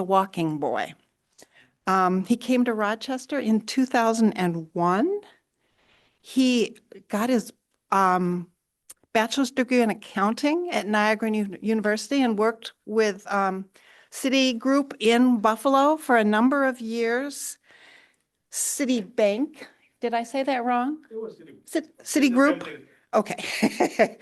the walking boy. He came to Rochester in 2001. He got his bachelor's degree in accounting at Niagara University and worked with Citigroup in Buffalo for a number of years. Citibank, did I say that wrong? It was Citigroup? Okay.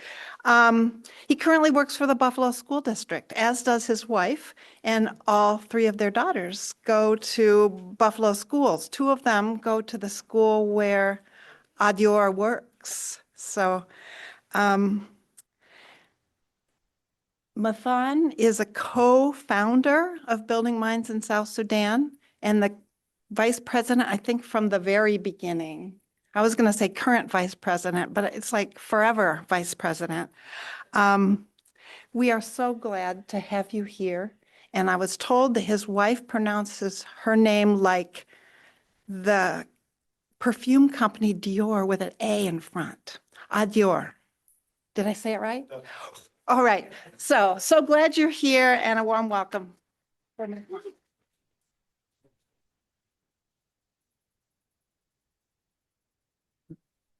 He currently works for the Buffalo School District, as does his wife, and all three of their daughters go to Buffalo schools. Two of them go to the school where Adior works. So Mathan is a co-founder of Building Minds in South Sudan and the vice president, I think, from the very beginning. I was going to say current vice president, but it's like forever vice president. We are so glad to have you here. And I was told that his wife pronounces her name like the perfume company Dior with an A in front. Adior. Did I say it right? No. All right. So glad you're here and a warm welcome.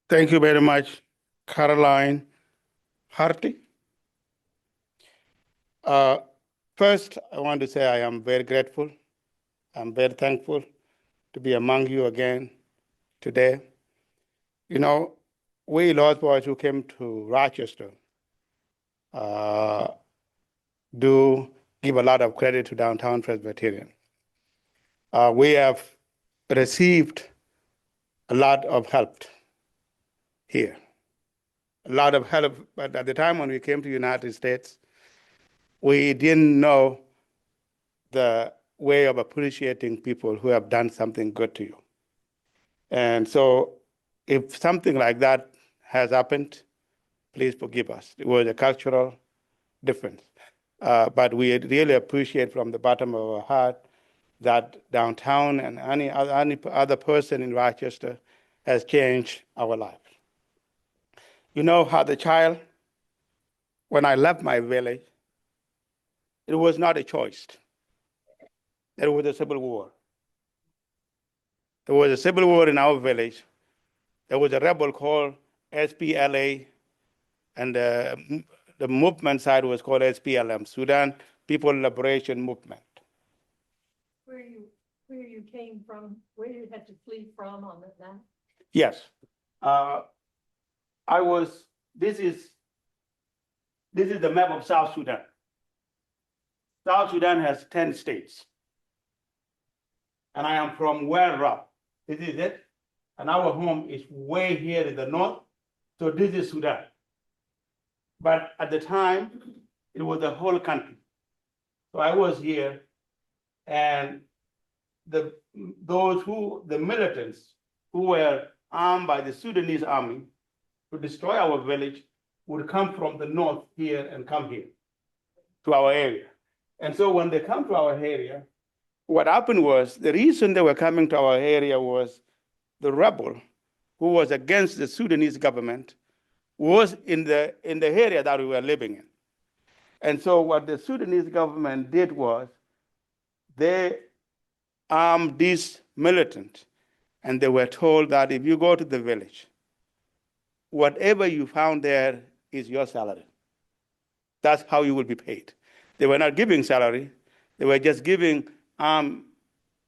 Thank you very much, Caroline Harty. First, I want to say I am very grateful. I'm very thankful to be among you again today. You know, we Lost Boys who came to Rochester do give a lot of credit to Downtown Presbyterian. We have received a lot of help here. A lot of help, but at the time when we came to the United States, we didn't know the way of appreciating people who have done something good to you. And so if something like that has happened, please forgive us. It was a cultural difference. But we really appreciate from the bottom of our heart that downtown and any other person in Rochester has changed our lives. You know, as a child, when I left my village, it was not a choice. There was a civil war. There was a civil war in our village. There was a rebel called SPLA, and the movement side was called SPLM, Sudan People Liberation Movement. Where you came from, where you had to flee from on the map? Yes. This is the map of South Sudan. South Sudan has 10 states. And I am from Werrap. This is it. And our home is way here in the north. So this is Sudan. But at the time, it was the whole country. So I was here, and the militants who were armed by the Sudanese army to destroy our village would come from the north here and come here to our area. And so when they come to our area, what happened was the reason they were coming to our area was the rebel who was against the Sudanese government was in the area that we were living in. And so what the Sudanese government did was they armed these militants, and they were told that if you go to the village, whatever you found there is your salary. That's how you will be paid. They were not giving salary. They were just giving arms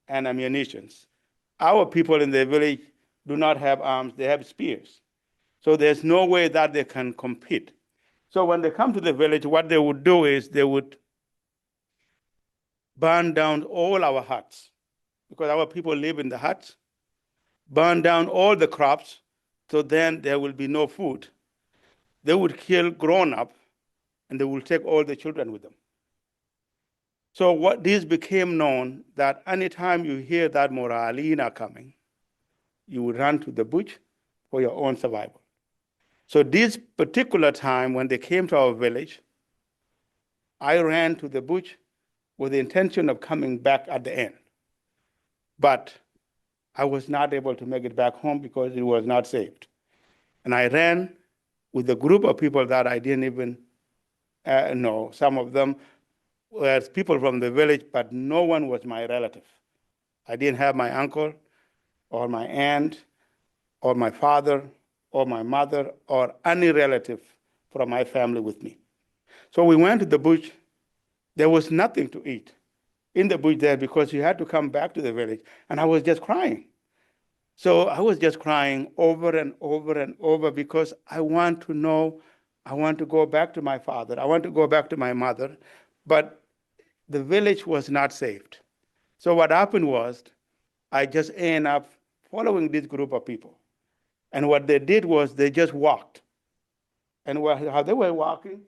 and ammunition. Our people in the village do not have arms. They have spears. So there's no way that they can compete. So when they come to the village, what they would do is they would burn down all our huts, because our people live in the huts, burn down all the crops, so then there will be no food. They would kill grown-up, and they will take all the children with them. So what this became known, that anytime you hear that Moralina coming, you would run to the bush for your own survival. So this particular time when they came to our village, I ran to the bush with the intention of coming back at the end. But I was not able to make it back home because it was not saved. And I ran with a group of people that I didn't even know. Some of them were people from the village, but no one was my relative. I didn't have my uncle or my aunt or my father or my mother or any relative from my family with me. So we went to the bush. There was nothing to eat in the bush there because you had to come back to the village. And I was just crying. So I was just crying over and over and over because I want to know, I want to go back to my father, I want to go back to my mother, but the village was not saved. So what happened was I just ended up following this group of people. And what they did was they just walked. And how they were walking,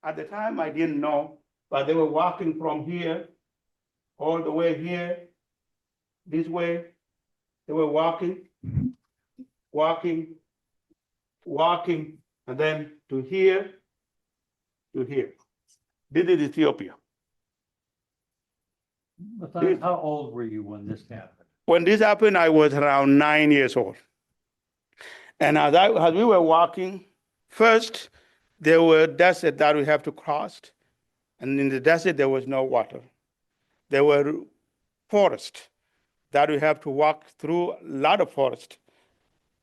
at the time I didn't know, but they were walking from here all the way here, this way. They were walking, walking, walking, and then to here, to here. This is Ethiopia. Matthias, how old were you when this happened? When this happened, I was around 9 years old. And as we were walking, first, there were deserts that we have to cross. And in the desert, there was no water. There were forests that we have to walk through, a lot of forest.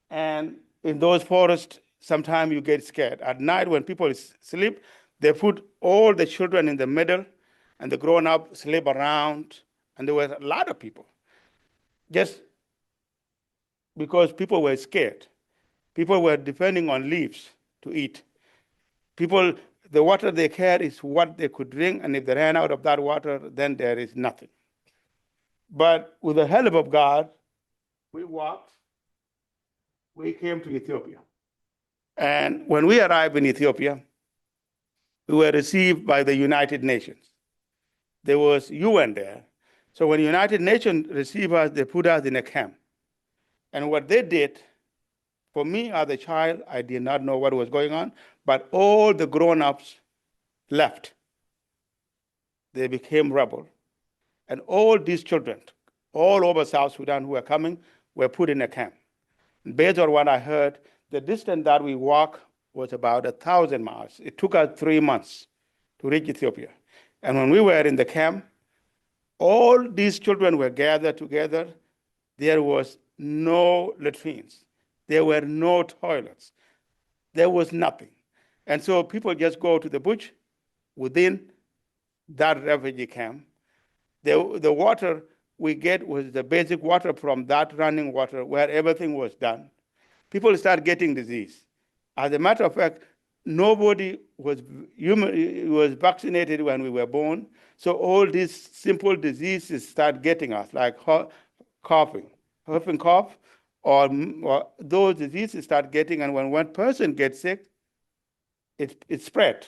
And in those forests, sometimes you get scared. At night, when people sleep, they put all the children in the middle, and the grown-up sleep around. And there were a lot of people, just because people were scared. People were depending on leaves to eat. People, the water they carry is what they could drink, and if they ran out of that water, then there is nothing. But with the help of God, we walked, we came to Ethiopia. And when we arrived in Ethiopia, we were received by the United Nations. There was UN there. So when the United Nations received us, they put us in a camp. And what they did, for me as a child, I did not know what was going on, but all the grown-ups left. They became rebels. And all these children, all over South Sudan who were coming, were put in a camp. And based on what I heard, the distance that we walked was about 1,000 miles. It took us 3 months to reach Ethiopia. And when we were in the camp, all these children were gathered together. There was no latrines. There were no toilets. There was nothing. And so people just go to the bush within that refugee camp. The water we get was the basic water from that running water where everything was done. People start getting disease. As a matter of fact, nobody was vaccinated when we were born. So all these simple diseases start getting us, like coughing, huffing cough, or those diseases start getting, and when one person gets sick, it spread.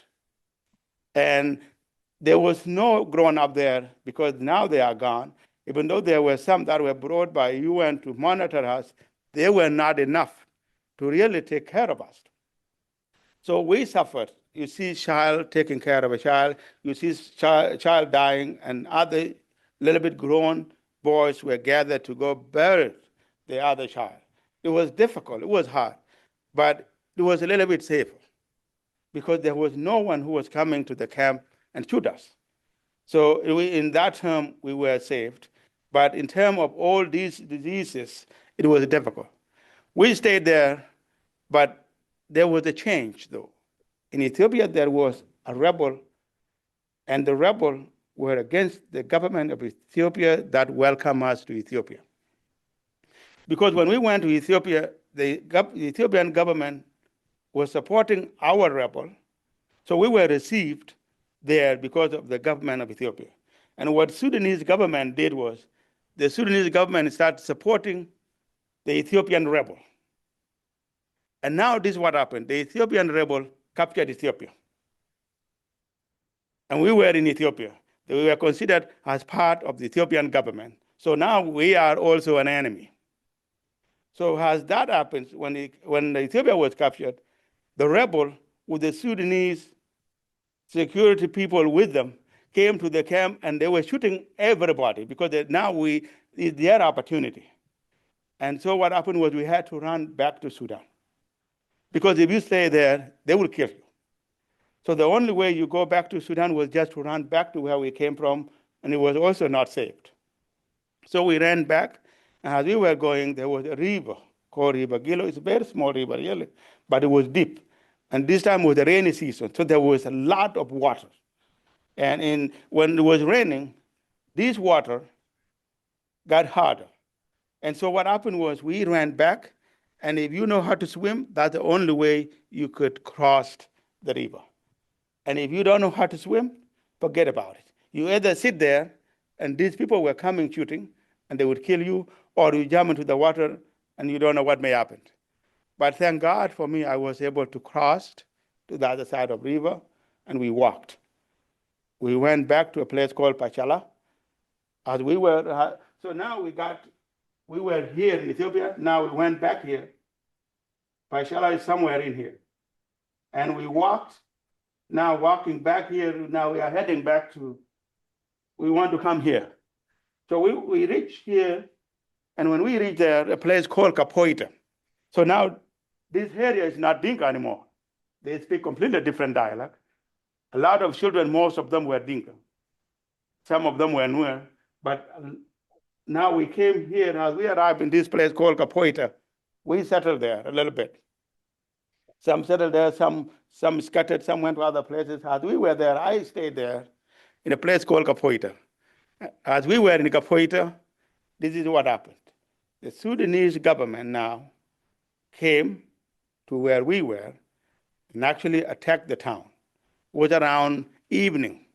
And there was no grown up there because now they are gone. Even though there were some that were brought by UN to monitor us, they were not enough to really take care of us. So we suffered. You see child taking care of a child, you see child dying, and other little bit grown boys were gathered to go bury the other child. It was difficult, it was hard, but it was a little bit safer because there was no one who was coming to the camp and shoot us. So in that term, we were saved. But in terms of all these diseases, it was difficult. We stayed there, but there was a change, though. In Ethiopia, there was a rebel, and the rebel were against the government of Ethiopia that welcomed us to Ethiopia. Because when we went to Ethiopia, the Ethiopian government was supporting our rebel, so we were received there because of the government of Ethiopia. And what Sudanese government did was, the Sudanese government started supporting the Ethiopian rebel. And now this is what happened. The Ethiopian rebel captured Ethiopia. And we were in Ethiopia. We were considered as part of the Ethiopian government. So now we are also an enemy. So as that happens, when Ethiopia was captured, the rebel with the Sudanese security people with them came to the camp, and they were shooting everybody because now it's their opportunity. And so what happened was we had to run back to Sudan. Because if you stay there, they will kill you. So the only way you go back to Sudan was just to run back to where we came from, and it was also not saved. So we ran back, and as we were going, there was a river called River Gilo. It's a very small river, really, but it was deep. And this time was the rainy season, so there was a lot of water. And when it was raining, this water got harder. And so what happened was we ran back, and if you know how to swim, that's the only way you could cross the river. And if you don't know how to swim, forget about it. You either sit there, and these people were coming shooting, and they would kill you, or you jump into the water, and you don't know what may happen. But thank God for me, I was able to cross to the other side of the river, and we walked. We went back to a place called Pachala. As we were, so now we were here in Ethiopia, now we went back here. Pachala is somewhere in here. And we walked, now walking back here, now we are heading back we want to come here. So we reached here, and when we reached there, a place called Kapoita. So now this area is not Dinka anymore. They speak completely different dialect. A lot of children, most of them were Dinka. Some of them were Nuer, but now we came here, as we arrived in this place called Kapoita, we settled there a little bit. Some settled there, some scattered, some went to other places. As we were there, I stayed there in a place called Kapoita. As we were in Kapoita, this is what happened. The Sudanese government now came to where we were and actually attacked the town. It was around evening,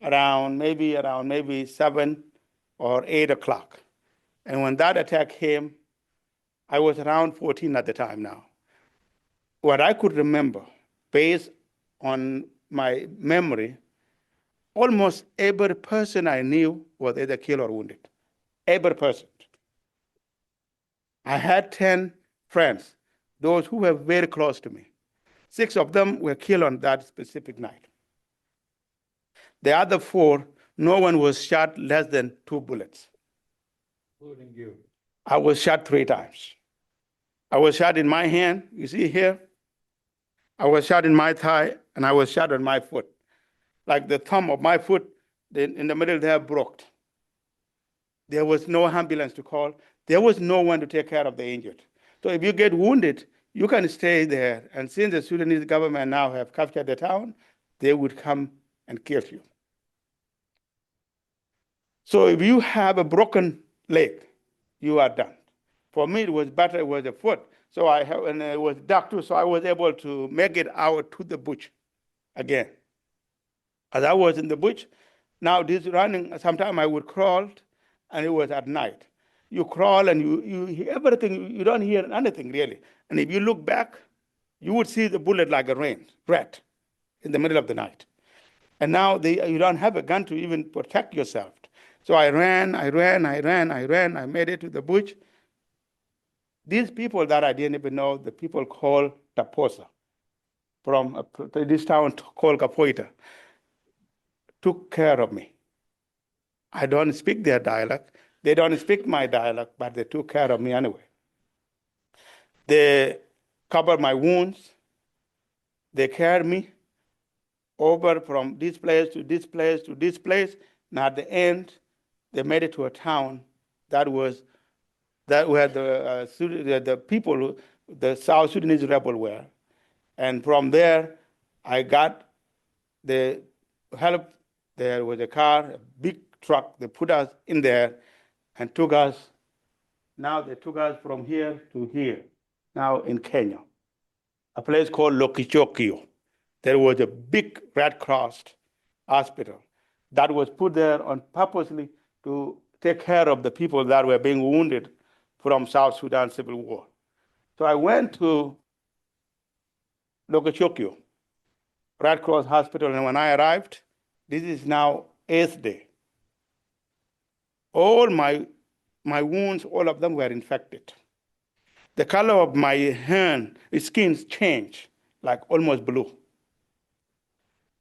around maybe 7 or 8 o'clock. And when that attack came, I was around 14 at the time now. What I could remember, based on my memory, almost every person I knew was either killed or wounded. Every person. I had 10 friends, those who were very close to me. 6 of them were killed on that specific night. The other 4, no one was shot less than 2 bullets. Including you. I was shot 3 times. I was shot in my hand, you see here. I was shot in my thigh, and I was shot on my foot. Like the thumb of my foot, in the middle there broke. There was no ambulance to call. There was no one to take care of the injured. So if you get wounded, you can stay there. And since the Sudanese government now have captured the town, they would come and kill you. So if you have a broken leg, you are done. For me, it was better, it was a foot. So and it was dark too, so I was able to make it out to the bush again. As I was in the bush, now this running, sometimes I would crawl, and it was at night. You crawl and you hear everything, you don't hear anything really. And if you look back, you would see the bullet like a rat in the middle of the night. And now you don't have a gun to even protect yourself. So I ran, I made it to the bush. These people that I didn't even know, the people called Taposa, from this town called Kapoita, took care of me. I don't speak their dialect. They don't speak my dialect, but they took care of me anyway. They covered my wounds. They carried me over from this place to this place to this place. And at the end, they made it to a town that where the people, the South Sudanese rebel were. And from there, I got the help. There was a car, a big truck. They put us in there and took us. Now they took us from here to here, now in Kenya, a place called Lokichokio. There was a big Red Cross hospital that was put there on purposely to take care of the people that were being wounded from South Sudan Civil War. So I went to Lokichokio, Red Cross Hospital, and when I arrived, this is now 8th day. All my wounds, all of them were infected. The color of my hand, skin changed, like almost blue.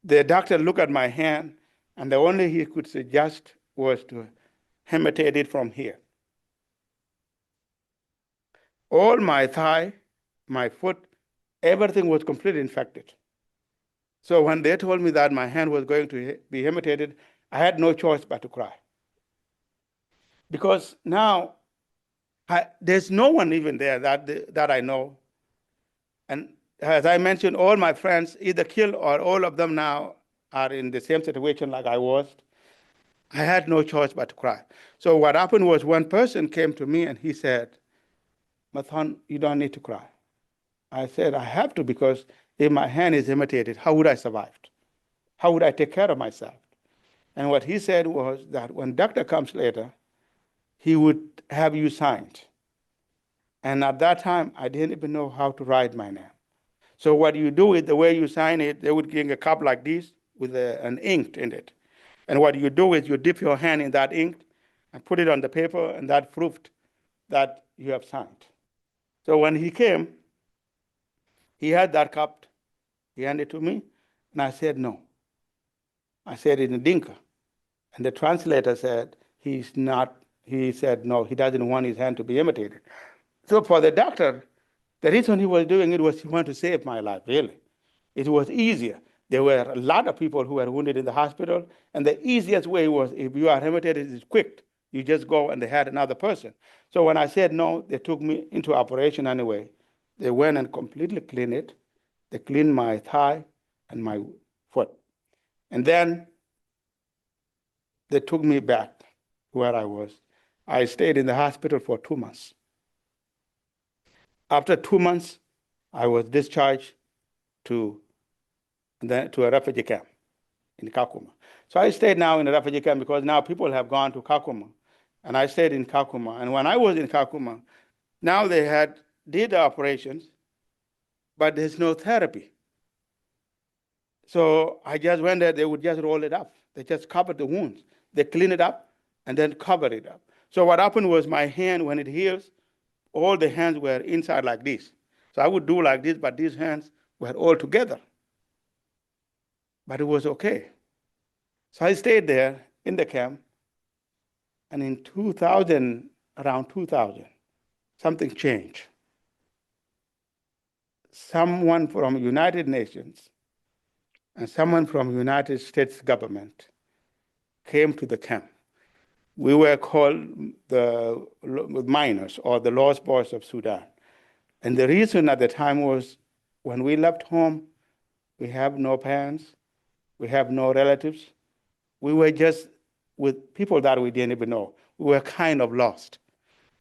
The doctor looked at my hand, and the only he could suggest was to amputate it from here. All my thigh, my foot, everything was completely infected. So when they told me that my hand was going to be amputated, I had no choice but to cry. Because now there's no one even there that I know. And as I mentioned, all my friends either killed or all of them now are in the same situation like I was. I had no choice but to cry. So what happened was one person came to me and he said, Mathon, you don't need to cry. I said, I have to, because if my hand is amputated, how would I survive? How would I take care of myself? And what he said was that when doctor comes later, he would have you signed. And at that time, I didn't even know how to write my name. So what you do is the way you sign it, they would give a cup like this with an ink in it. And what you do is you dip your hand in that ink and put it on the paper, and that proved that you have signed. So when he came, he had that cup, he handed it to me, and I said no. I said it in Dinka. And the translator said, he's not, he said no, he doesn't want his hand to be amputated. So for the doctor, the reason he was doing it was he wanted to save my life, really. It was easier. There were a lot of people who were wounded in the hospital, and the easiest way was, if you are amputated, it's quick. You just go and they had another person. So when I said no, they took me into operation anyway. They went and completely cleaned it. They cleaned my thigh and my foot. And then they took me back where I was. I stayed in the hospital for 2 months. After 2 months, I was discharged to a refugee camp in Kakuma. So I stayed now in a refugee camp because now people have gone to Kakuma, and I stayed in Kakuma. And when I was in Kakuma, now they did the operations, but there's no therapy. So I just went there, they would just roll it up. They just covered the wounds. They clean it up and then cover it up. So what happened was my hand, when it heals, all the hands were inside like this. So I would do like this, but these hands were all together. But it was okay. So I stayed there in the camp, and in 2000, around 2000, something changed. Someone from United Nations and someone from United States government came to the camp. We were called the miners, or the lost boys of Sudan. And the reason at the time was, when we left home, we have no parents, we have no relatives. We were just with people that we didn't even know. We were kind of lost.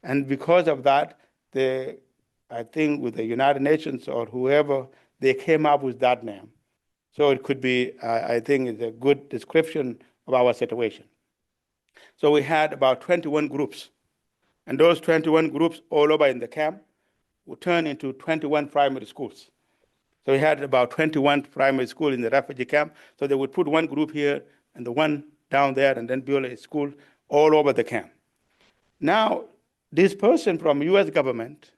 And because of that, I think with the United Nations or whoever, they came up with that name. So it could be, I think it's a good description of our situation. So we had about 21 groups. And those 21 groups all over in the camp would turn into 21 primary schools. So we had about 21 primary schools in the refugee camp. So they would put one group here and the one down there, and then build a school all over the camp. Now, this person from US government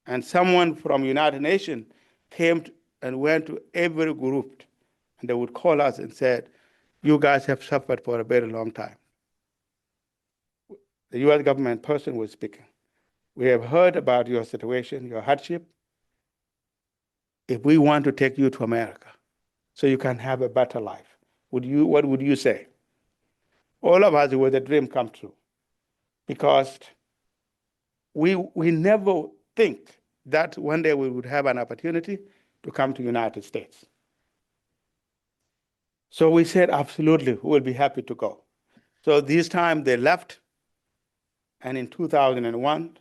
and someone from United Nations came and went to every group, and they would call us and said, you guys have suffered for a very long time. The US government person was speaking. We have heard about your situation, your hardship. If we want to take you to America so you can have a better life, what would you say? All of us, it was a dream come true, because we never think that one day we would have an opportunity to come to the United States. So we said, absolutely, we will be happy to go. So this time they left, and in 2001,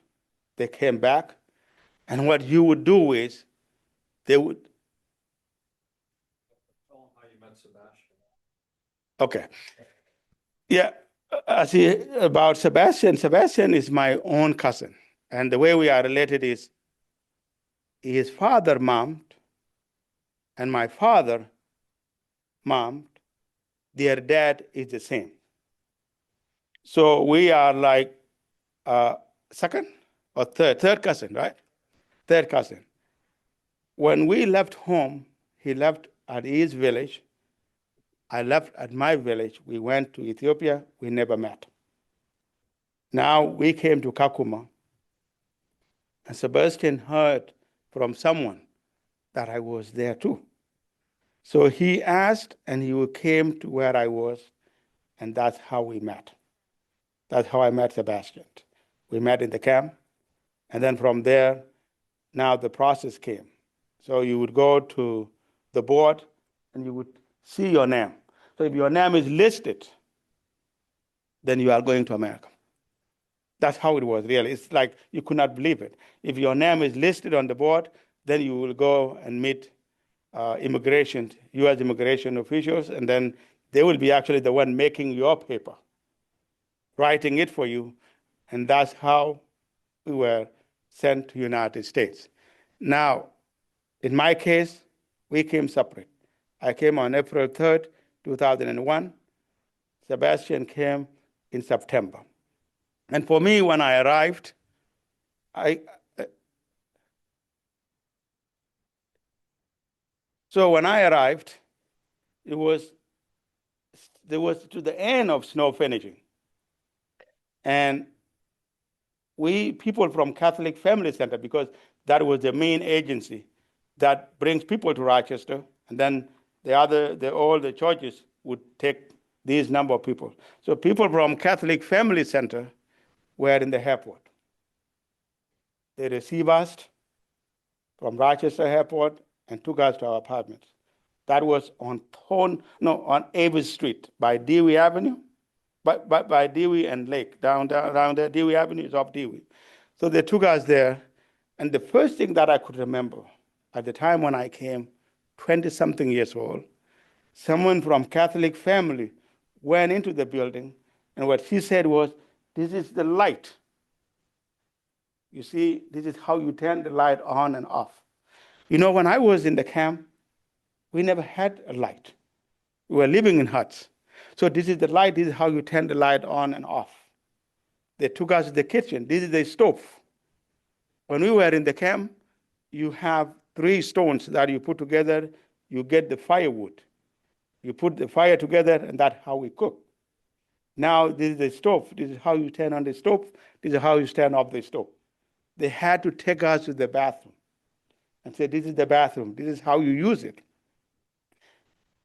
they came back. And what you would do is, they would. Tell them how you met Sebastian. Okay. Yeah, see, about Sebastian, Sebastian is my own cousin. And the way we are related is, his father mom and my father mom, their dad is the same. So we are like second or third cousin, right? Third cousin. When we left home, he left at his village. I left at my village. We went to Ethiopia. We never met. Now we came to Kakuma, and Sebastian heard from someone that I was there too. So he asked, and he came to where I was, and that's how we met. That's how I met Sebastian. We met in the camp, and then from there, now the process came. So you would go to the board, and you would see your name. So if your name is listed, then you are going to America. That's how it was, really. It's like you could not believe it. If your name is listed on the board, then you will go and meet immigration, U.S. immigration officials, and then they will be actually the one making your paper, writing it for you, and that's how we were sent to United States. Now, in my case, we came separate. I came on April 3rd, 2001. Sebastian came in September. And for me, when I arrived, so when I arrived, there was to the end of snow finishing. And people from Catholic Family Center, because that was the main agency that brings people to Rochester, and then all the churches would take these number of people. So people from Catholic Family Center were in the airport. They received us from Rochester Airport and took us to our apartments. That was on Avis Street by Dewey Avenue, by Dewey and Lake, down there. Dewey Avenue is off Dewey. So they took us there, and the first thing that I could remember at the time when I came, 20-something years old, someone from Catholic family went into the building, and what she said was, "This is the light. You see, this is how you turn the light on and off." You know, when I was in the camp, we never had a light. We were living in huts. So this is the light, this is how you turn the light on and off. They took us to the kitchen. This is the stove. When we were in the camp, you have 3 stones that you put together, you get the firewood. You put the fire together, and that's how we cook. Now, this is the stove. This is how you turn on the stove. This is how you turn off the stove. They had to take us to the bathroom and say, "This is the bathroom. This is how you use it."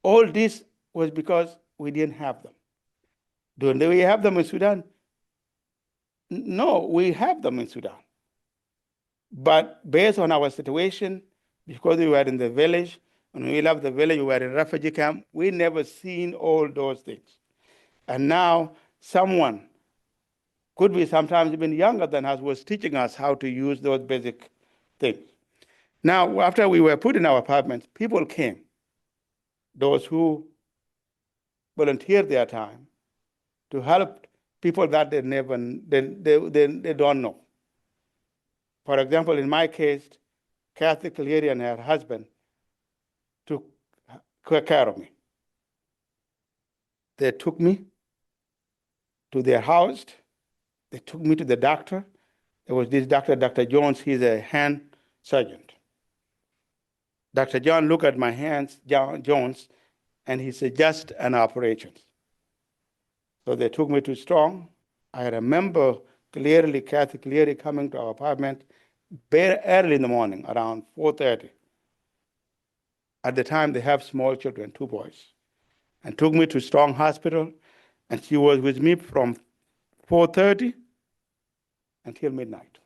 All this was because we didn't have them. Do we have them in Sudan? No, we have them in Sudan. But based on our situation, because we were in the village, when we left the village, we were in refugee camp, we never seen all those things. And now someone, could be sometimes even younger than us, was teaching us how to use those basic things. Now, after we were put in our apartments, people came, those who volunteered their time to help people that they don't know. For example, in my case, Kathy Cleary and her husband took care of me. They took me to their house. They took me to the doctor. There was this doctor, Dr. Jones. He's a hand surgeon. Dr. John looked at my hands, Jones, and he suggested an operation. So they took me to Strong. I remember clearly Kathy Cleary coming to our apartment very early in the morning, around 4:30. At the time, they have small children, 2 boys, and took me to Strong Hospital, and she was with me from 4:30 until midnight.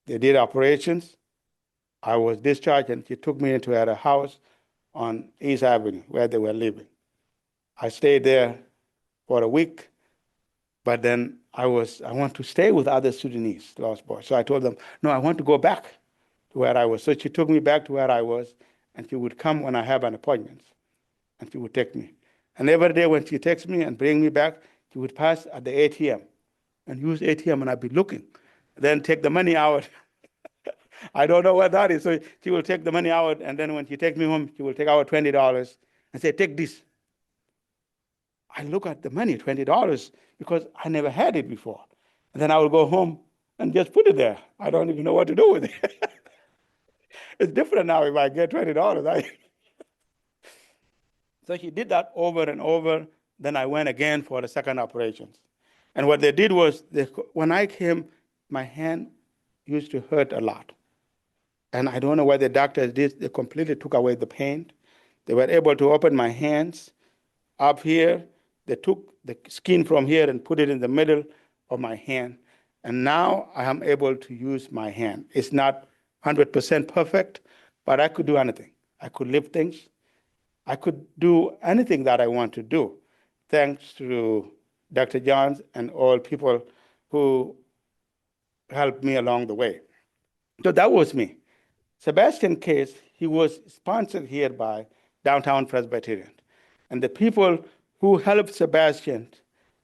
They did operations. I was discharged, and she took me into her house on East Avenue where they were living. I stayed there for a week, but then I want to stay with other Sudanese lost boys. So I told them, no, I want to go back to where I was. So she took me back to where I was, and she would come when I have an appointment, and she would take me. And every day when she takes me and bring me back, she would pass at the ATM and use ATM, and I'd be looking, then take the money out. I don't know what that is. So she will take the money out, and then when she takes me home, she will take out $20 and say, "Take this." I look at the money, $20, because I never had it before. And then I will go home and just put it there. I don't even know what to do with it. It's different now if I get $20. So she did that over and over. Then I went again for the second operations. And what they did was, when I came, my hand used to hurt a lot. And I don't know what the doctors did. They completely took away the pain. They were able to open my hands up here. They took the skin from here and put it in the middle of my hand. And now I am able to use my hand. It's not 100% perfect, but I could do anything. I could lift things. I could do anything that I want to do, thanks to Dr. Johns and all people who helped me along the way. So that was me. Sebastian Case, he was sponsored here by Downtown Presbyterian. And the people who helped Sebastian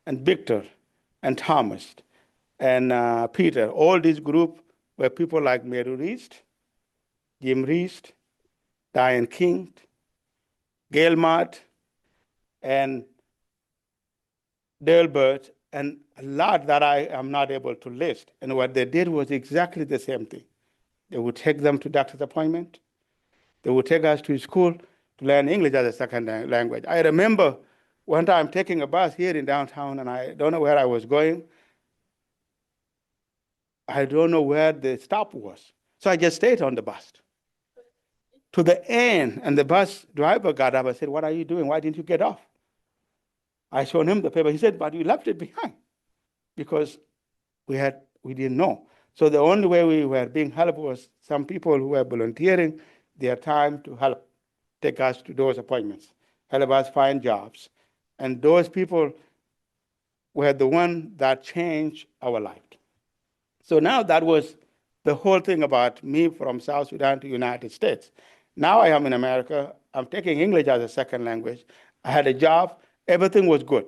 and Victor and Thomas and Peter, all these groups were people like Mary Reist, Jim Reist, Diane King, Gail Mott, and Dale Burt, and a lot that I am not able to list. And what they did was exactly the same thing. They would take them to doctor's appointment. They would take us to school to learn English as a second language. I remember one time taking a bus here in downtown, and I don't know where I was going. I don't know where the stop was. So I just stayed on the bus to the end, and the bus driver got up and said, "What are you doing? Why didn't you get off?" I showed him the paper. He said, "But you left it behind," because we didn't know. So the only way we were being helped was some people who were volunteering their time to help take us to those appointments, help us find jobs. And those people were the one that changed our life. So now that was the whole thing about me from South Sudan to United States. Now I am in America. I'm taking English as a second language. I had a job. Everything was good.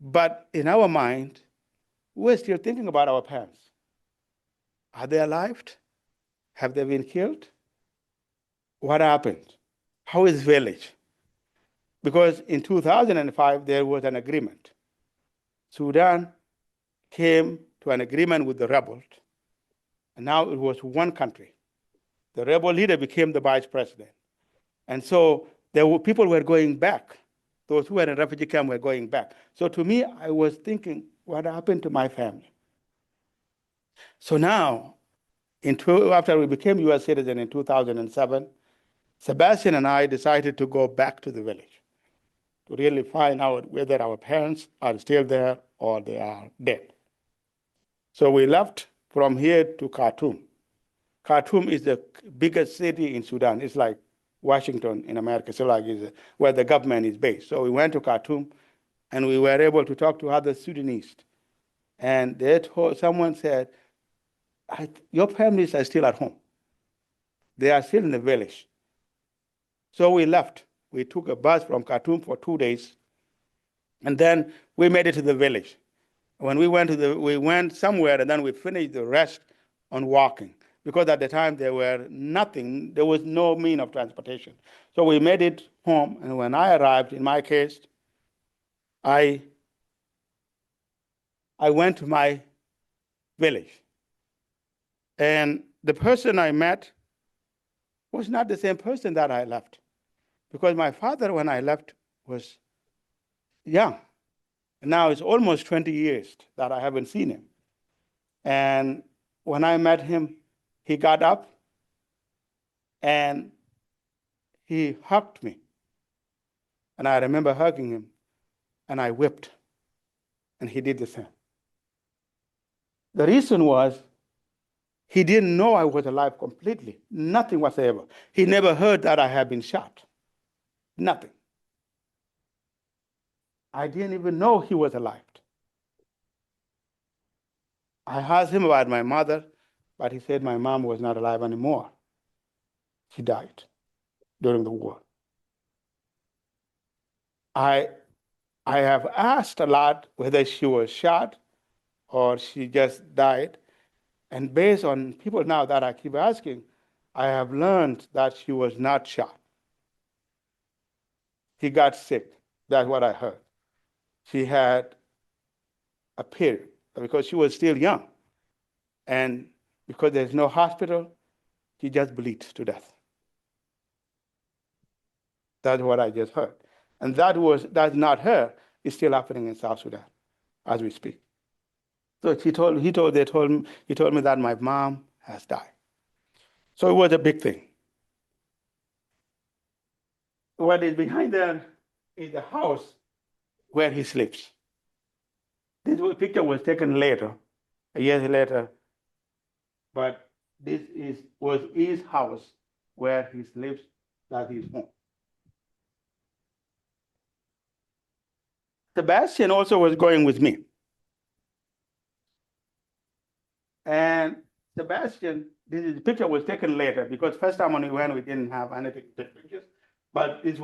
But in our mind, we're still thinking about our parents. Are they alive? Have they been killed? What happened? How is village? Because in 2005, there was an agreement. Sudan came to an agreement with the rebels, and now it was one country. The rebel leader became the vice president. And so people were going back. Those who were in refugee camp were going back. So to me, I was thinking, what happened to my family? So now, after we became U.S. citizens in 2007, Sebastian and I decided to go back to the village to really find out whether our parents are still there or they are dead. So we left from here to Khartoum. Khartoum is the biggest city in Sudan. It's like Washington in America, so like is where the government is based. So we went to Khartoum, and we were able to talk to other Sudanese. And someone said, "Your families are still at home. They are still in the village." So we left. We took a bus from Khartoum for 2 days, and then we made it to the village. When we went somewhere, and then we finished the rest on walking, because at the time there was no mean of transportation. So we made it home, and when I arrived, in my case, I went to my village. And the person I met was not the same person that I left. Because my father, when I left, was young. Now it's almost 20 years that I haven't seen him. And when I met him, he got up and he hugged me. And I remember hugging him, and I wept. And he did the same. The reason was he didn't know I was alive completely, nothing whatsoever. He never heard that I had been shot, nothing. I didn't even know he was alive. I asked him about my mother, but he said my mom was not alive anymore. She died during the war. I have asked a lot whether she was shot or she just died. And based on people now that I keep asking, I have learned that she was not shot. She got sick. That's what I heard. She had a period because she was still young. And because there's no hospital, she just bleeds to death. That's what I just heard. And that's not her. It's still happening in South Sudan as we speak. So he told me that my mom has died. So it was a big thing. what is behind there is the house where he sleeps. Picture was taken later, years later, but was his house where he sleeps, that is home. Sebastian also was going with me. And Sebastian, the picture was taken later because first time when we went, we didn't have anything to take pictures. But this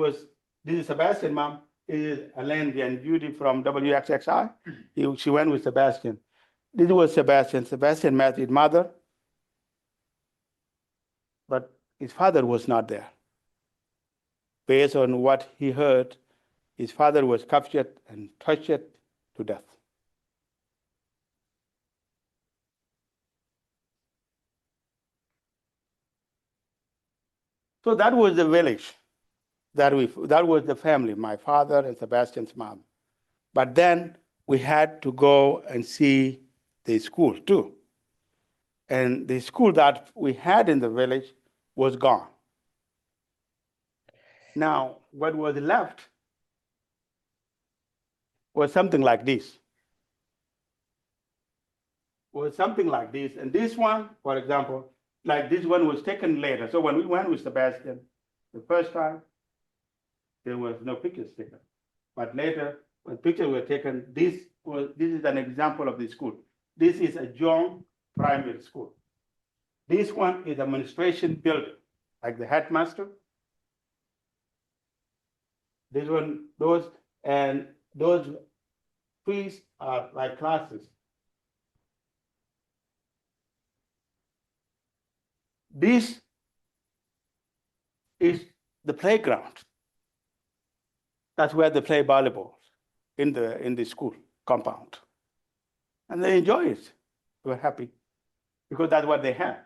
is Sebastian, mom. This is Elaine and Judy from WXXI. She went with Sebastian. This was Sebastian. Sebastian met his mother, but his father was not there. Based on what he heard, his father was captured and tortured to death. So that was the village that was the family, my father and Sebastian's mom. But then we had to go and see the school too. And the school that we had in the village was gone. Now, what was left was something like this. And this one, for example, like this one was taken later. So when we went with Sebastian the first time, there was no pictures taken. But later, when pictures were taken, this is an example of the school. This is a John Primary School. This one is administration building, like the headmaster. This one, those trees are like classes. This is the playground. That's where they play volleyball in the school compound. And they enjoy it. They were happy because that's what they have.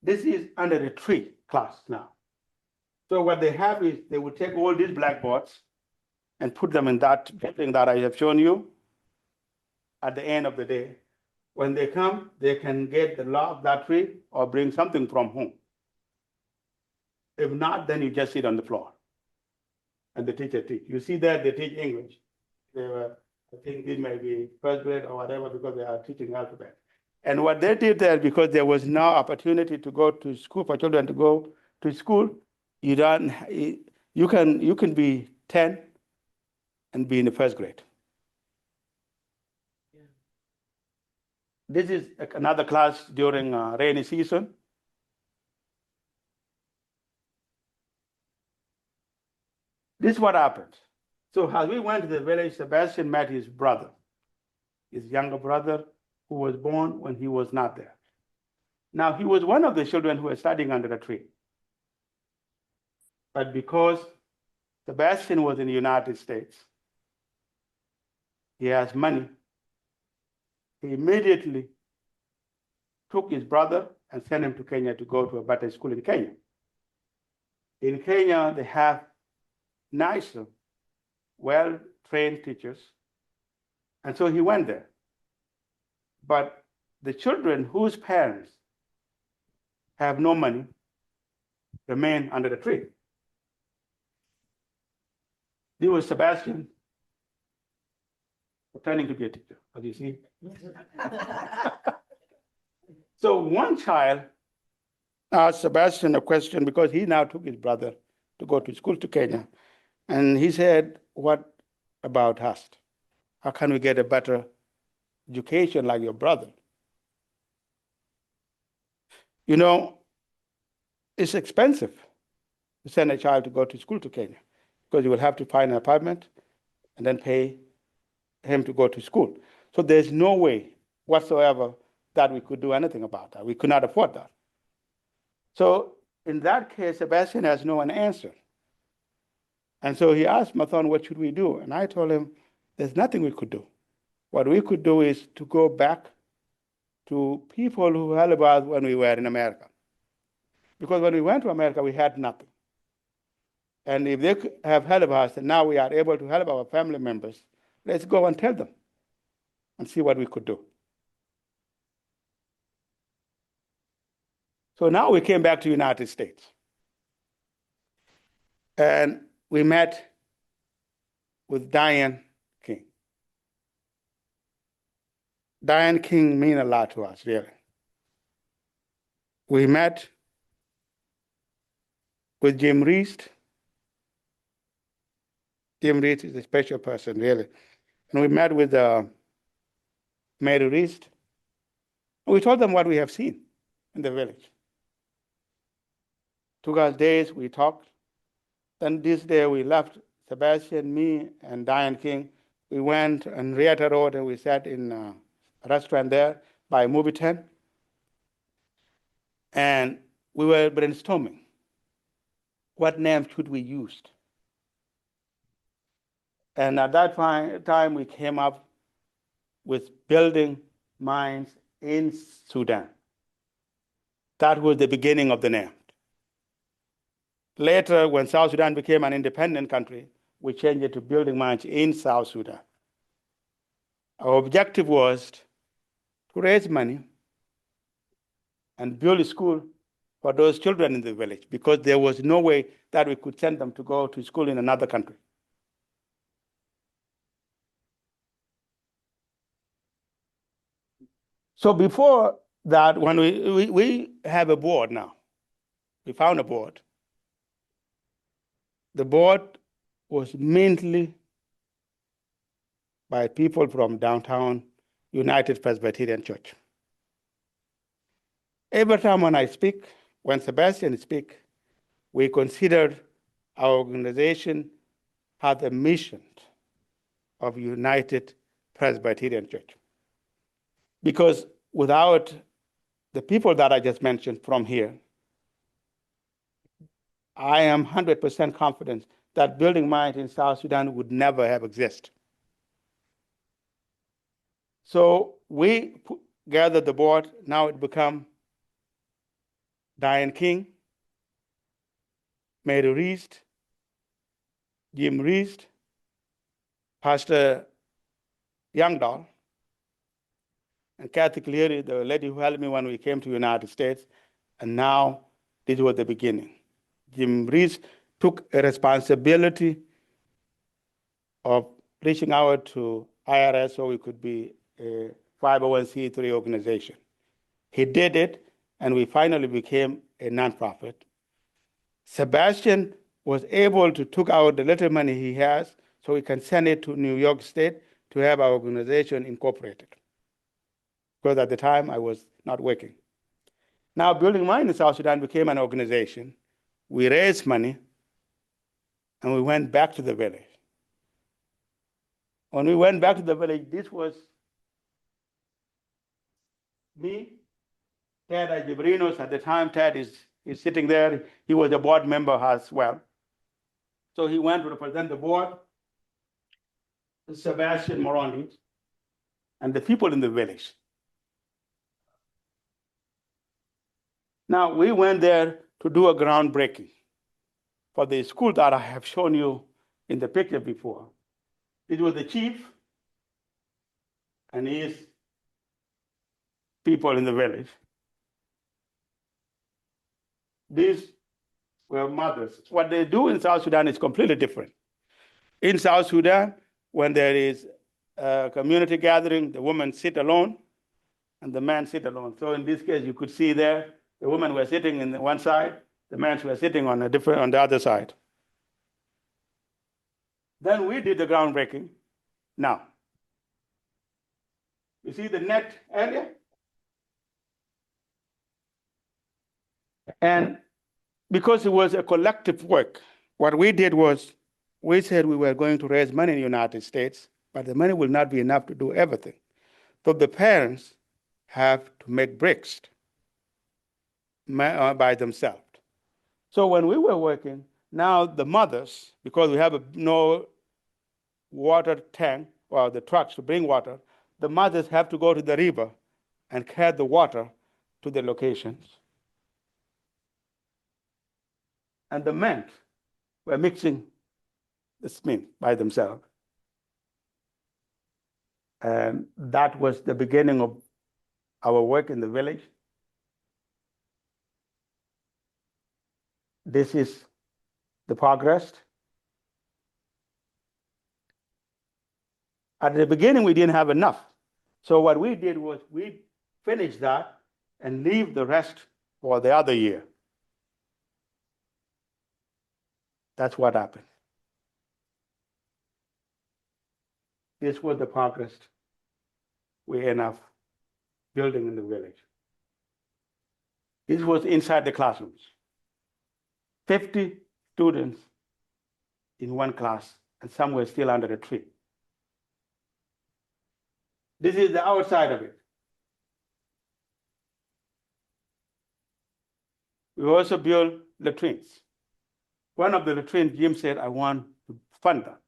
This is under a tree class now. So what they have is they will take all these blackboards and put them in that building that I have shown you at the end of the day. When they come, they can get the law of that tree or bring something from home. If not, then you just sit on the floor and the teacher teach. You see that they teach English. I think this may be first grade or whatever because they are teaching alphabet. And what they did there, because there was no opportunity to go to school for children to go to school, you can be 10 and be in the first grade. Yeah. This is another class during rainy season. This is what happened. So as we went to the village, Sebastian met his brother, his younger brother, who was born when he was not there. Now, he was one of the children who were studying under the tree. But because Sebastian was in the United States, he has money, he immediately took his brother and sent him to Kenya to go to a better school in Kenya. In Kenya, they have nicer, well-trained teachers. And so he went there. But the children whose parents have no money remain under the tree. This was Sebastian pretending to be a teacher, as you see. So one child asked Sebastian a question because he now took his brother to go to school to Kenya. And he said, what about us? How can we get a better education like your brother? You know, it's expensive to send a child to go to school to Kenya because you will have to find an apartment and then pay him to go to school. So there's no way whatsoever that we could do anything about that. We could not afford that. So in that case, Sebastian has no one answer. And so he asked Mathon, what should we do? And I told him, there's nothing we could do. What we could do is to go back to people who helped us when we were in America. Because when we went to America, we had nothing. And if they have helped us, and now we are able to help our family members, let's go and tell them and see what we could do. So now we came back to United States. And we met with Diane King. Diane King mean a lot to us, really. We met with Jim Reist. Jim Reist is a special person, really. And we met with Mary Reist. And we told them what we have seen in the village. Took us days, we talked. Then this day we left, Sebastian, me, and Diane King. We went on Rieta Road and we sat in a restaurant there by Movie 10. And we were brainstorming. What name should we use? And at that time, we came up with building mines in Sudan. That was the beginning of the name. Later, when South Sudan became an independent country, we changed it to building mines in South Sudan. Our objective was to raise money and build a school for those children in the village because there was no way that we could send them to go to school in another country. So before that, when we have a board now, we found a board. The board was mainly by people from downtown United Presbyterian Church. Every time when I speak, when Sebastian speaks, we consider our organization has a mission of United Presbyterian Church. Because without the people that I just mentioned from here, I am 100% confident that building mines in South Sudan would never have existed. So we gathered the board. Now it become Diane King, Mary Reist, Jim Reist, Pastor Youngdahl, and Kathy Cleary, the lady who helped me when we came to the United States. And now this was the beginning. Jim Reist took a responsibility of reaching out to IRS so we could be a 501c3 organization. He did it, and we finally became a nonprofit. Sebastian was able to take out the little money he has so we can send it to New York State to have our organization incorporated. Because at the time I was not working. Now Building Mines in South Sudan became an organization. We raised money and we went back to the village. When we went back to the village, this was me, Ted Ajibrinos. At the time, Ted is sitting there. He was a board member as well. So he went to represent the board, Sebastian Moroni, and the people in the village. Now, we went there to do a groundbreaking for the school that I have shown you in the picture before. It was the chief and his people in the village. These were mothers. What they do in South Sudan is completely different. In South Sudan, when there is a community gathering, the women sit alone and the men sit alone. So in this case, you could see there, the women were sitting in one side, the men were sitting on the other side. Then we did the groundbreaking. Now, you see the net area? And because it was a collective work, what we did was we said we were going to raise money in the United States, but the money will not be enough to do everything. So the parents have to make bricks by themselves. So when we were working, now the mothers, because we have no water tank or the trucks to bring water, the mothers have to go to the river and carry the water to the locations. And the men were mixing the cement by themselves. And that was the beginning of our work in the village. This is the progress. At the beginning, we didn't have enough. So what we did was we finished that and leave the rest for the other year. That's what happened. This was the progress we end up building in the village. This was inside the classrooms. 50 students in one class, and some were still under the tree. This is the outside of it. We also built latrines. One of the latrines, Jim said, I want to fund that.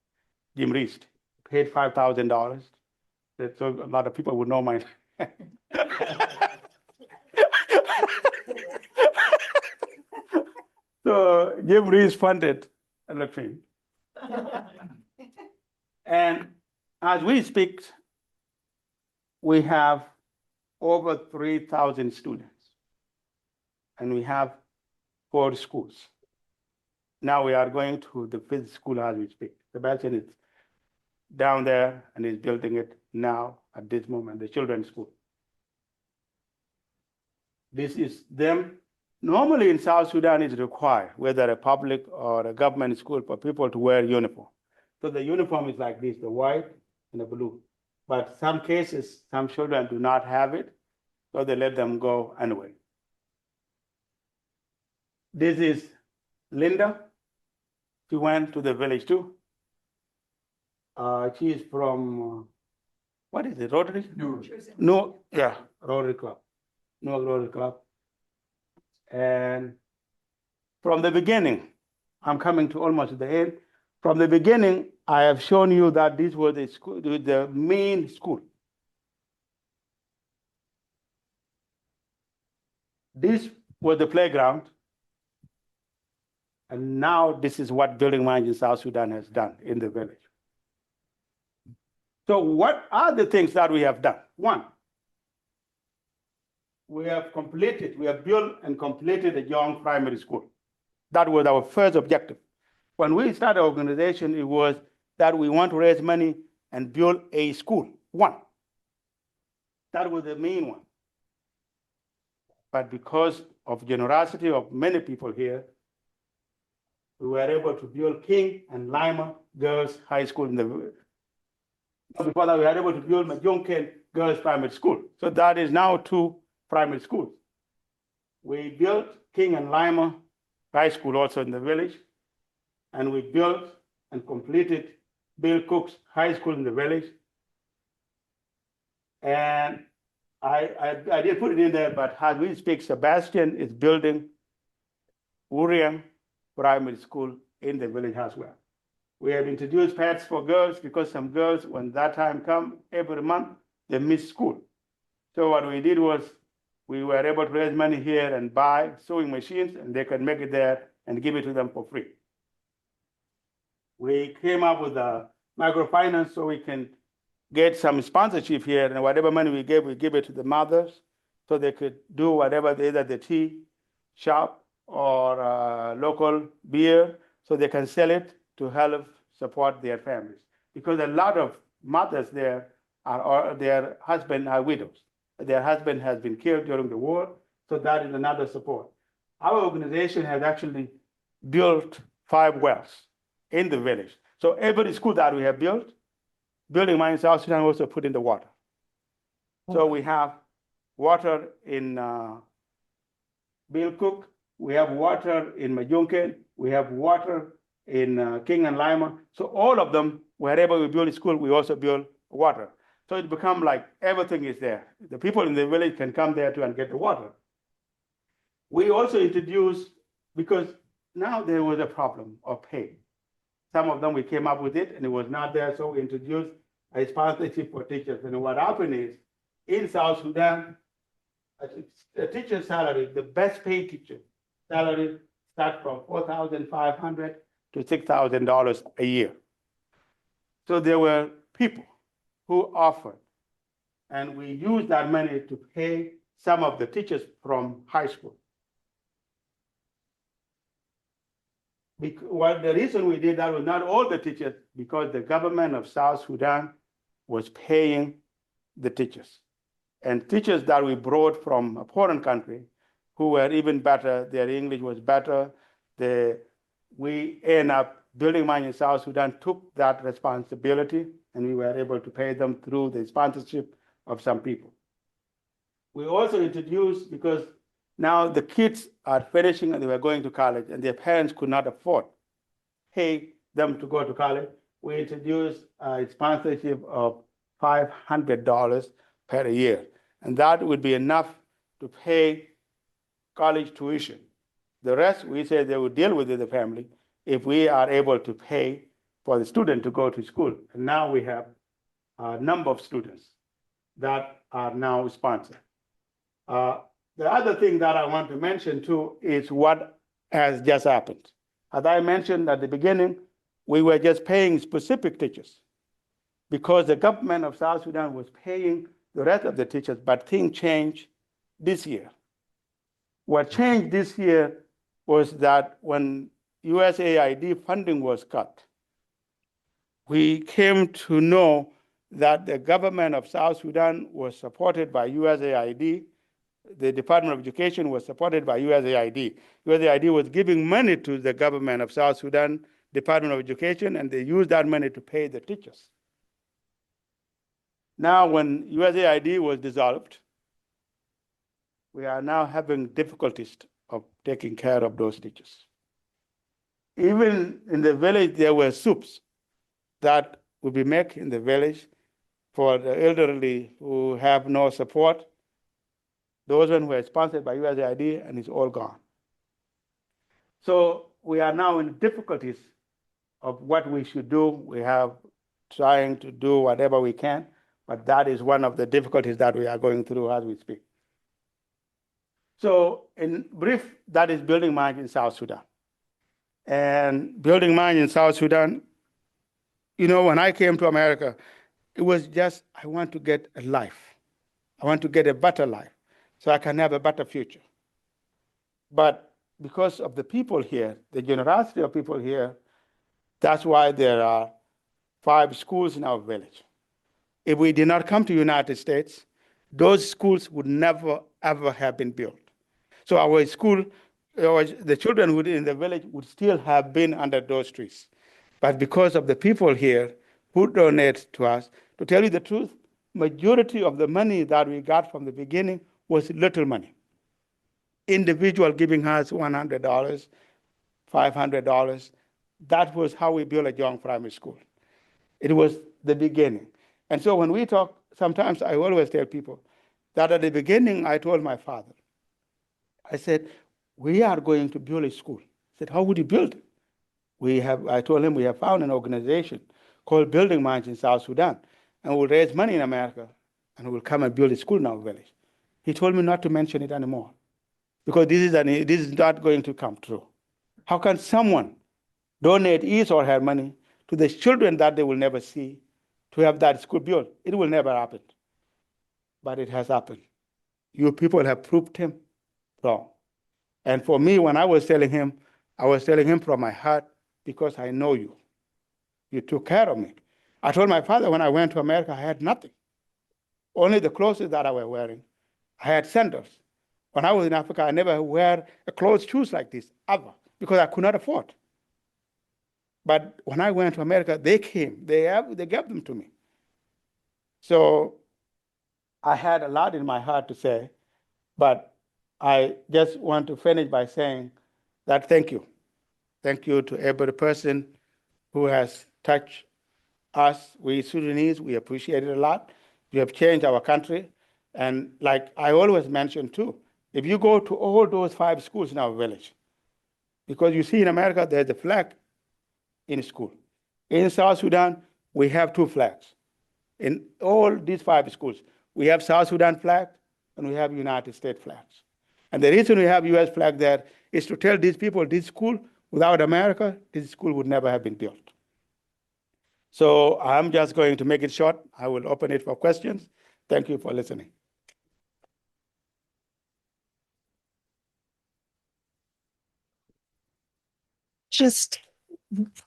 Jim Reese paid $5,000. So a lot of people would know my. So Jim Reese funded a latrine. And as we speak, we have over 3,000 students, and we have 4 schools. Now we are going to the 5th school as we speak. Sebastian is down there and is building it now at this moment, the children's school. This is them. Normally in South Sudan, it's required, whether a public or a government school, for people to wear uniform. So the uniform is like this, the white and the blue. But some cases, some children do not have it, so they let them go anyway. This is Linda. She went to the village too. She is from, what is it, Rotary? No, yeah, Rotary Club. No, Rotary Club. And from the beginning, I'm coming to almost the end. From the beginning, I have shown you that this was the school, the main school. This was the playground. And now this is what Building Minds in South Sudan has done in the village. So what are the things that we have done? One, we have built and completed a young primary school. That was our first objective. When we started the organization, it was that we want to raise money and build a school, one. That was the main one. But because of generosity of many people here, we were able to build King and Lima Girls High School in the. Before that, we were able to build Majunken Girls Primary School. So that is now 2 primary schools. We built King and Lima High School also in the village, and we built and completed Bill Cook's High School in the village. And I didn't put it in there, but as we speak, Sebastian is building Uriam Primary School in the village as well. We have introduced pads for girls because some girls, when that time come, every month, they miss school. So what we did was we were able to raise money here and buy sewing machines, and they can make it there and give it to them for free. We came up with a microfinance so we can get some sponsorship here, and whatever money we give it to the mothers so they could do whatever, either the tea shop or local beer, so they can sell it to help support their families. Because a lot of mothers there their husbands are widows. Their husband has been killed during the war, so that is another support. Our organization has actually built 5 wells in the village. So every school that we have built, Building Minds South Sudan also put in the water. So we have water in Bill Cook, we have water in Majunken, we have water in King and Lima. So all of them, wherever we build a school, we also build water. So it become like everything is there. The people in the village can come there too and get the water. We also introduced, because now there was a problem of pay. Some of them we came up with it and it was not there, so we introduced a sponsorship for teachers. And what happened is, in South Sudan, a teacher's salary, the best paid teacher salary starts from $4,500 to $6,000 a year. So there were people who offered, and we used that money to pay some of the teachers from high school. The reason we did that was not all the teachers, because the government of South Sudan was paying the teachers. And teachers that we brought from a foreign country who were even better, their English was better. We end up Building Minds in South Sudan took that responsibility, and we were able to pay them through the sponsorship of some people. We also introduced, because now the kids are finishing and they were going to college, and their parents could not afford pay them to go to college. We introduced a sponsorship of $500 per year, and that would be enough to pay college tuition. The rest, we said they would deal with the family if we are able to pay for the student to go to school. And now we have a number of students that are now sponsored. The other thing that I want to mention too is what has just happened. As I mentioned at the beginning, we were just paying specific teachers because the government of South Sudan was paying the rest of the teachers, but things changed this year. What changed this year was that when USAID funding was cut, we came to know that the government of South Sudan was supported by USAID. The Department of Education was supported by USAID. USAID was giving money to the government of South Sudan Department of Education, and they used that money to pay the teachers. Now, when USAID was dissolved, we are now having difficulties of taking care of those teachers. Even in the village, there were soups that would be made in the village for the elderly who have no support. Those ones were sponsored by USAID, and it's all gone. So we are now in difficulties of what we should do. We have trying to do whatever we can, but that is one of the difficulties that we are going through as we speak. So in brief, that is Building Minds in South Sudan. And Building Minds in South Sudan, you know, when I came to America, it was just, I want to get a life. I want to get a better life so I can have a better future. But because of the people here, the generosity of people here, that's why there are 5 schools in our village. If we did not come to the United States, those schools would never, ever have been built. So our school, the children in the village would still have been under those trees. But because of the people here who donate to us, to tell you the truth, majority of the money that we got from the beginning was little money. Individual giving us $100, $500. That was how we built a young primary school. It was the beginning. And so when we talk, sometimes I always tell people that at the beginning I told my father, I said, we are going to build a school. He said, how would you build it? I told him we have found an organization called Building Minds in South Sudan, and we'll raise money in America, and we'll come and build a school in our village. He told me not to mention it anymore, because this is not going to come true. How can someone donate his or her money to the children that they will never see to have that school built? It will never happen. But it has happened. You people have proved him wrong. And for me, when I was telling him from my heart, because I know you. You took care of me. I told my father when I went to America, I had nothing. Only the clothes that I was wearing. I had sandals. When I was in Africa, I never wear closed shoes like this, ever, because I could not afford. But when I went to America, they came. They gave them to me. So I had a lot in my heart to say, but I just want to finish by saying that thank you. Thank you to every person who has touched us. We Sudanese, we appreciate it a lot. You have changed our country. And like I always mention too, if you go to all those 5 schools in our village, because you see in America, there's a flag in school. In South Sudan, we have 2 flags. In all these 5 schools, we have South Sudan flag and we have United States flags. And the reason we have US flag there is to tell these people this school, without America, this school would never have been built. So I'm just going to make it short. I will open it for questions. Thank you for listening. Just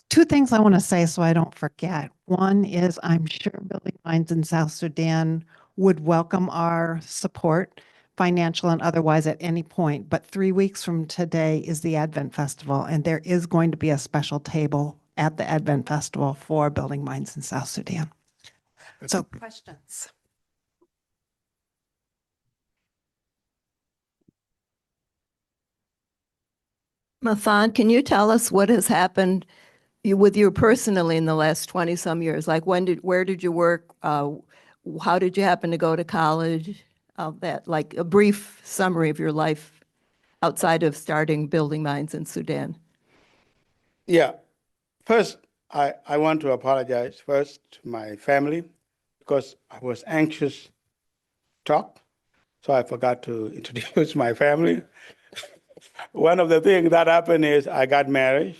two things I want to say so I don't forget. One is I'm sure Building Minds in South Sudan would welcome our support, financial and otherwise at any point. But 3 weeks from today is the Advent Festival, and there is going to be a special table at the Advent Festival for Building Minds in South Sudan. So questions? Mathan, can you tell us what has happened with you personally in the last 20 some years? Like where did you work? How did you happen to go to college? Like a brief summary of your life outside of starting Building Minds in Sudan. Yeah. First, I want to apologize first to my family because I was anxious to talk, so I forgot to introduce my family. One of the things that happened is I got married.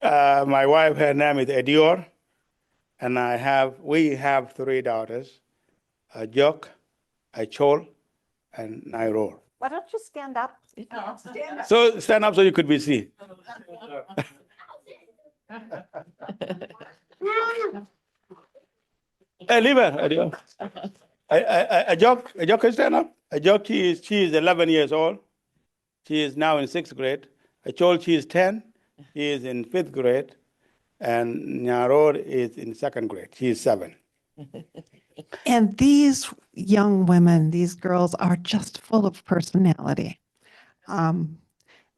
My wife, her name is Edior, and we have 3 daughters, a Jok, a Chol, and Nairor. Why don't you stand up? So stand up so you could be seen. Hey, leave her, Edior. A Jok can stand up. A Jok, she is 11 years old. She is now in 6th grade. A Chol, she is 10. She is in 5th grade. And Nyaror is in 2nd grade. She is 7. And these young women, these girls are just full of personality.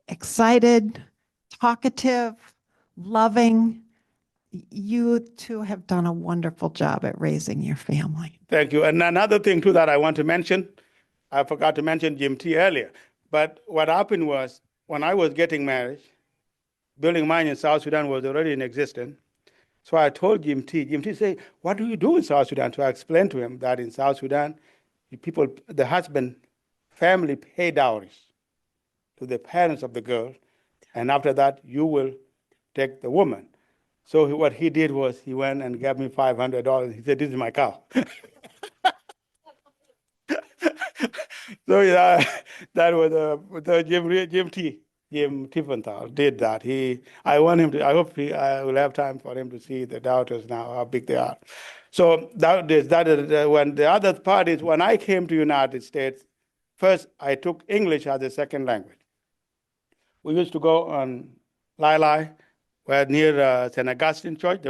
Excited, talkative, loving. You two have done a wonderful job at raising your family. Thank you. And another thing, too, that I want to mention, I forgot to mention Jim T earlier. But what happened was when I was getting married, Building Minds in South Sudan was already in existence. So I told Jim T. Jim T said, "What do you do in South Sudan?" So I explained to him that in South Sudan, the husband, family pay dowries to the parents of the girl, and after that, you will take the woman. So what he did was he went and gave me $500. He said, "This is my cow." So yeah, that was Jim Tiffenthal did that. I want him to. I hope I will have time for him to see the daughters now, how big they are. So that is when the other part is when I came to United States. First, I took English as a second language. We used to go on Lai, where near St. Augustine Church.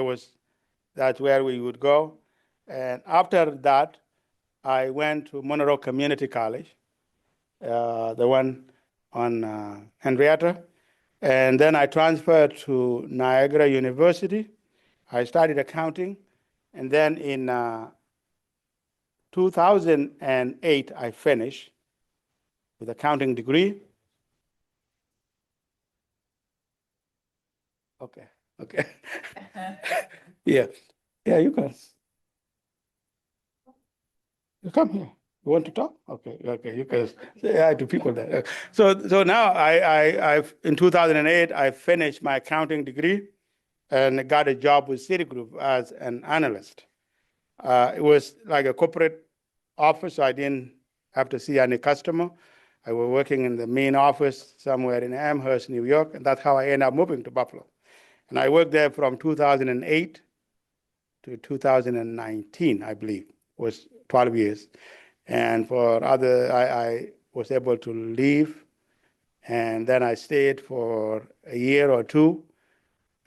That's where we would go. And after that, I went to Monroe Community College, the one on Henrietta. And then I transferred to Niagara University. I studied accounting. And then in 2008, I finished with accounting degree. Okay. Yeah, you can. You come here. You want to talk? Okay, you can say hi to people there. So now I've in 2008 I finished my accounting degree, and got a job with Citigroup as an analyst. It was like a corporate office, so I didn't have to see any customer. I was working in the main office somewhere in Amherst, New York, and that's how I ended up moving to Buffalo. And I worked there from 2008 to 2019, I believe, was 12 years. And I was able to leave, and then I stayed for a year or two,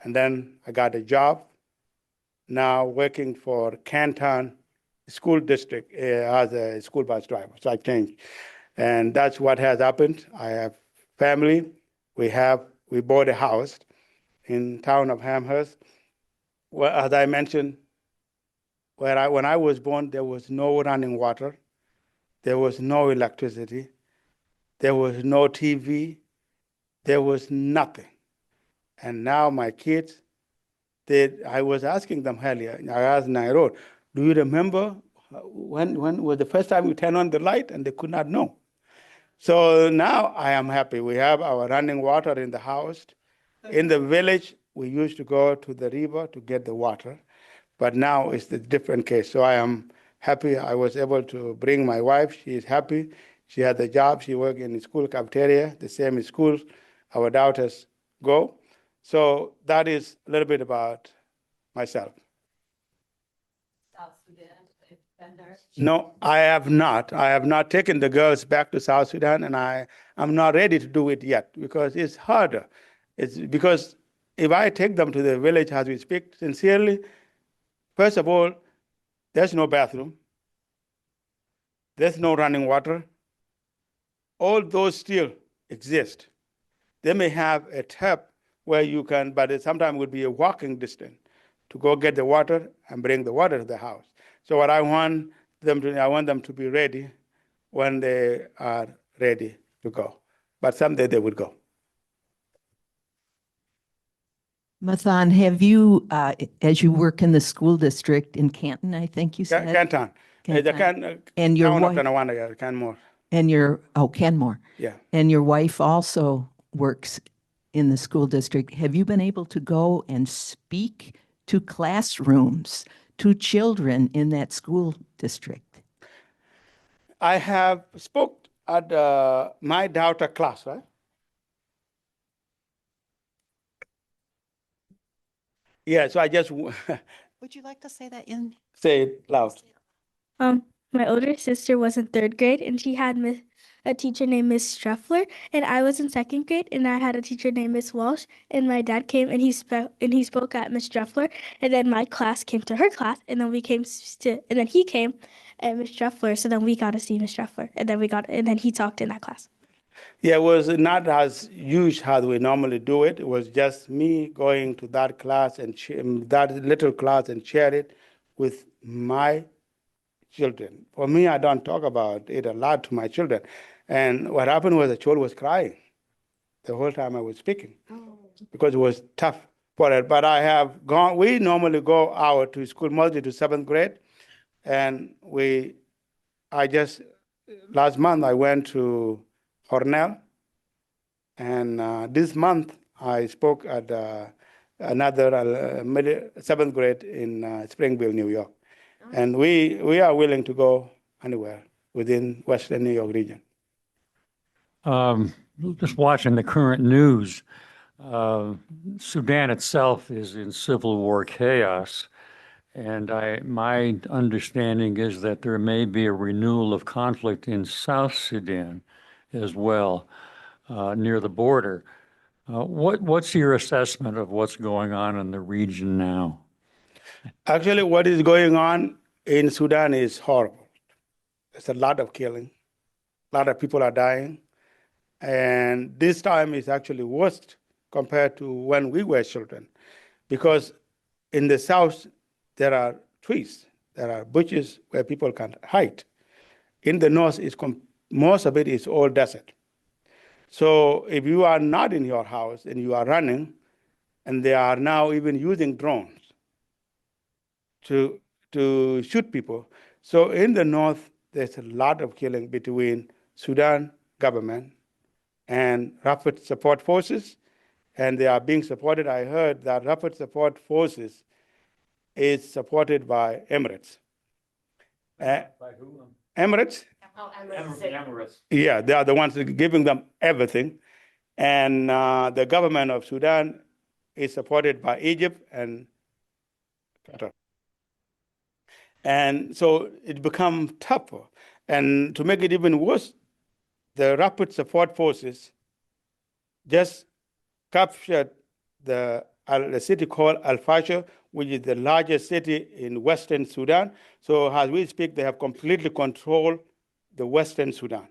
and then I got a job now working for Canton School District as a school bus driver. So I changed. And that's what has happened. I have family. We bought a house in town of Amherst. Well, as I mentioned, when I was born, there was no running water. There was no electricity. There was no TV. There was nothing. And now my kids, I was asking them earlier, I asked Nairo, do you remember when was the first time you turned on the light? And they could not know. So now I am happy. We have our running water in the house. In the village, we used to go to the river to get the water, but now it's a different case. So I am happy. I was able to bring my wife. She is happy. She had a job. She worked in the school cafeteria, the same school our daughters go. So that is a little bit about myself. No, I have not. I have not taken the girls back to South Sudan, and I'm not ready to do it yet because it's harder. It's because if I take them to the village as we speak, sincerely, first of all, there's no bathroom. There's no running water. All those still exist. They may have a tap where you can, but it sometimes would be a walking distance to go get the water and bring the water to the house. So what I want them to be ready when they are ready to go. But someday they would go. Mathan, have you, as you work in the school district in Canton, I think you said? Canton. Canton. And your wife, Canmore. Canmore. Yeah. And your wife also works in the school district. Have you been able to go and speak to classrooms, to children in that school district? I have spoke at my daughter class, right? Yeah, so I just Would you like to say that in? say it loud. My older sister was in third grade, and she had a teacher named Miss Streffler, and I was in second grade, and I had a teacher named Miss Walsh, and my dad came and he spoke at Miss Streffler, and then my class came to her class, and then he came at Miss Streffler, so then we got to see Miss Streffler, and then he talked in that class. Yeah, it was not as huge as we normally do it. It was just me going to that class and that little class and share it with my children. For me, I don't talk about it a lot to my children. And what happened was the child was crying the whole time I was speaking because it was tough for it. But we normally go out to school mostly to seventh grade. And last month I went to Cornell. And this month I spoke at another seventh grade in Springville, New York. And we are willing to go anywhere within Western New York region. Just watching the current news, Sudan itself is in civil war chaos. And my understanding is that there may be a renewal of conflict in South Sudan as well, near the border. What's your assessment of what's going on in the region now? Actually, what is going on in Sudan is horrible. There's a lot of killing. A lot of people are dying. And this time is actually worse compared to when we were children. Because in the south, there are trees, there are bushes where people can hide. In the north, most of it is all desert. So if you are not in your house and you are running, and they are now even using drones to shoot people. So in the north, there's a lot of killing between Sudan government and Rapid Support Forces, and they are being supported. I heard that Rapid Support Forces is supported by Emirates. By who? Emirates? Emirates. Yeah, they are the ones giving them everything. And the government of Sudan is supported by Egypt and Qatar. And so it becomes tougher. And to make it even worse, the Rapid Support Forces just captured the city called Al-Fashir, which is the largest city in Western Sudan. So as we speak, they have completely controlled the Western Sudan.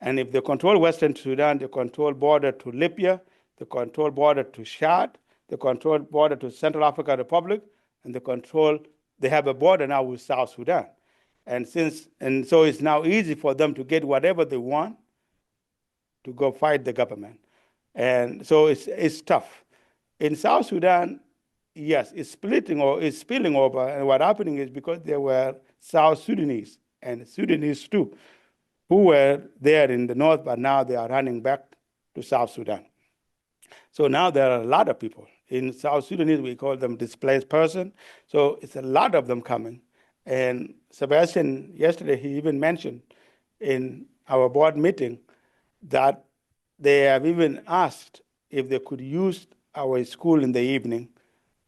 And if they control Western Sudan, they control border to Libya, they control border to Chad, they control border to Central African Republic, and they have a border now with South Sudan. And so it's now easy for them to get whatever they want to go fight the government. And so it's tough. In South Sudan, yes, it's splitting or it's spilling over. And what's happening is because there were South Sudanese and Sudanese too, who were there in the north, but now they are running back to South Sudan. So now there are a lot of people. In South Sudanese, we call them displaced person. So it's a lot of them coming. And Sebastian, yesterday, he even mentioned in our board meeting that they have even asked if they could use our school in the evening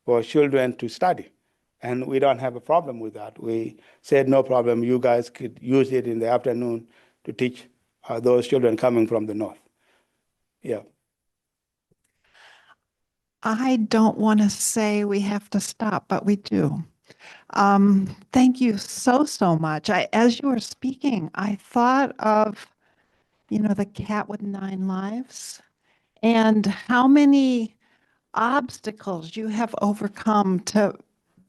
for children to study. And we don't have a problem with that. We said, no problem, you guys could use it in the afternoon to teach those children coming from the north. Yeah. I don't want to say we have to stop, but we do. Thank you so, so much. As you were speaking, I thought of, the cat with 9 lives and how many obstacles you have overcome to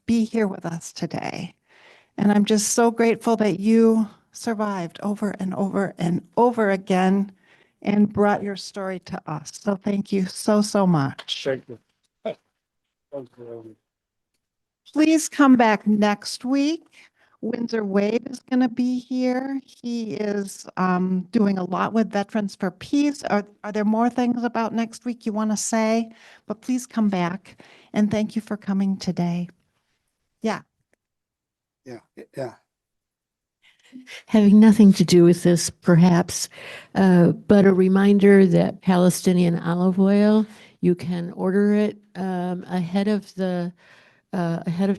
be here with us today. And I'm just so grateful that you survived over and over and over again and brought your story to us. So thank you so, so much. Thank you. Thank you. Please come back next week. Windsor Wade is going to be here. He is doing a lot with Veterans for Peace. Are there more things about next week you want to say? But please come back. And thank you for coming today. Yeah. Yeah. Having nothing to do with this, perhaps, but a reminder that Palestinian olive oil, you can order it ahead of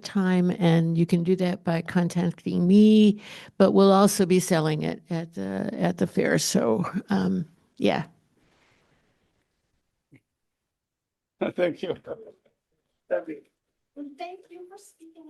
time, and you can do that by contacting me. But we'll also be selling it at the fair. So, yeah. Thank you. Thank you for speaking.